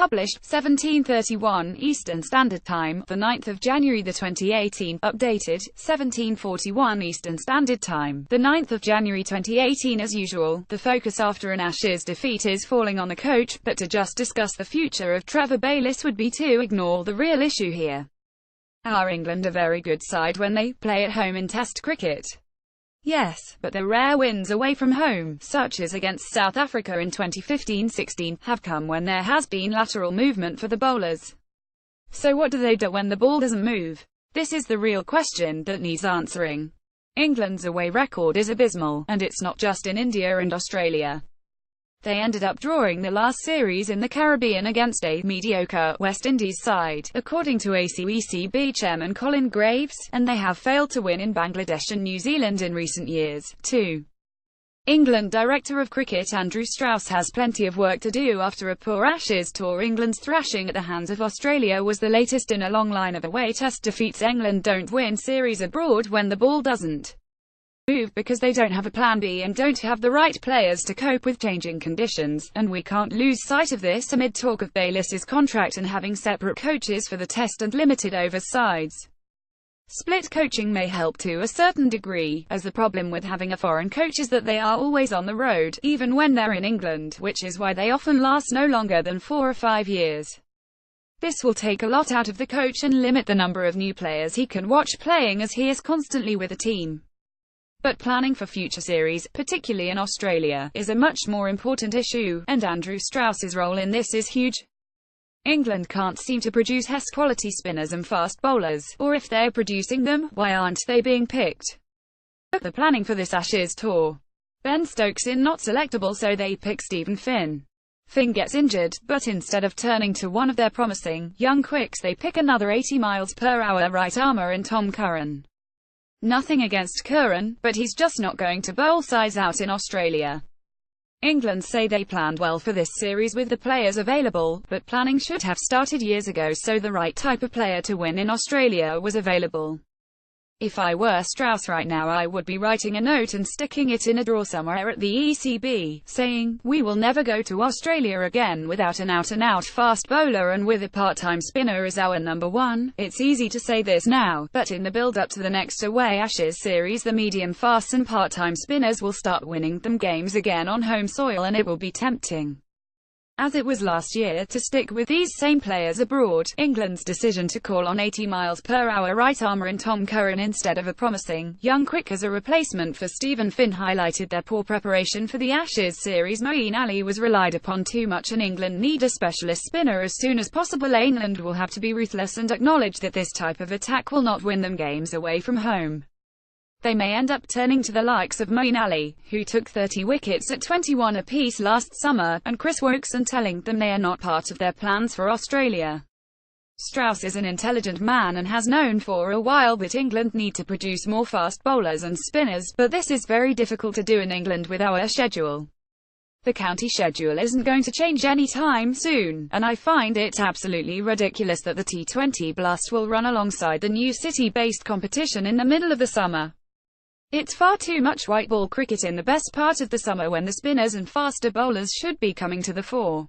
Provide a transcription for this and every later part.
Published, 1731 Eastern Standard Time, the 9th of January 2018. Updated, 1741 Eastern Standard Time, the 9th of January 2018. As usual, the focus after an Ashes defeat is falling on the coach, but to just discuss the future of Trevor Bayliss would be to ignore the real issue here. Are England a very good side when they play at home in Test cricket? Yes, but the rare wins away from home, such as against South Africa in 2015-16, have come when there has been lateral movement for the bowlers. So what do they do when the ball doesn't move? This is the real question that needs answering. England's away record is abysmal, and it's not just in India and Australia. They ended up drawing the last series in the Caribbean against a mediocre West Indies side, according to ACECB chairman Colin Graves, and they have failed to win in Bangladesh and New Zealand in recent years, too. England Director of Cricket Andrew Strauss has plenty of work to do after a poor Ashes tour. England's thrashing at the hands of Australia was the latest in a long line of away Test defeats. England don't win series abroad when the ball doesn't move because they don't have a plan B and don't have the right players to cope with changing conditions, and we can't lose sight of this amid talk of Bayliss's contract and having separate coaches for the Test and limited over sides. Split coaching may help to a certain degree, as the problem with having a foreign coach is that they are always on the road, even when they're in England, which is why they often last no longer than 4 or 5 years. This will take a lot out of the coach and limit the number of new players he can watch playing as he is constantly with the team. But planning for future series, particularly in Australia, is a much more important issue, and Andrew Strauss's role in this is huge. England can't seem to produce quality spinners and fast bowlers, or if they're producing them, why aren't they being picked? The planning for this Ashes tour. Ben Stokes is not selectable, so they pick Stephen Finn. Finn gets injured, but instead of turning to one of their promising, young quicks they pick another 80 miles per hour right-armer in Tom Curran. Nothing against Curran, but he's just not going to bowl size out in Australia. England say they planned well for this series with the players available, but planning should have started years ago so the right type of player to win in Australia was available. If I were Strauss right now, I would be writing a note and sticking it in a drawer somewhere at the ECB, saying, "We will never go to Australia again without an out-and-out fast bowler and with a part-time spinner as our number one." It's easy to say this now, but in the build-up to the next away Ashes series, the medium-fast and part-time spinners will start winning them games again on home soil, and it will be tempting, as it was last year, to stick with these same players abroad. England's decision to call on 80 miles per hour right-armer in Tom Curran instead of a promising, young quick as a replacement for Stephen Finn highlighted their poor preparation for the Ashes series. Moeen Ali was relied upon too much, and England need a specialist spinner as soon as possible. England will have to be ruthless and acknowledge that this type of attack will not win them games away from home. They may end up turning to the likes of Moeen Ali, who took 30 wickets at 21 apiece last summer, and Chris Woakes, and telling them they are not part of their plans for Australia. Strauss is an intelligent man and has known for a while that England need to produce more fast bowlers and spinners, but this is very difficult to do in England with our schedule. The county schedule isn't going to change anytime soon, and I find it absolutely ridiculous that the T20 Blast will run alongside the new city-based competition in the middle of the summer. It's far too much white ball cricket in the best part of the summer when the spinners and faster bowlers should be coming to the fore.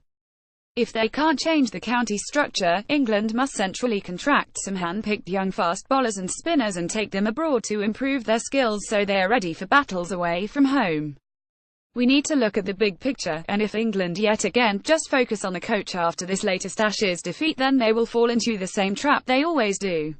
If they can't change the county structure, England must centrally contract some hand-picked young fast bowlers and spinners and take them abroad to improve their skills so they are ready for battles away from home. We need to look at the big picture, and if England yet again just focus on the coach after this latest Ashes defeat, then they will fall into the same trap they always do.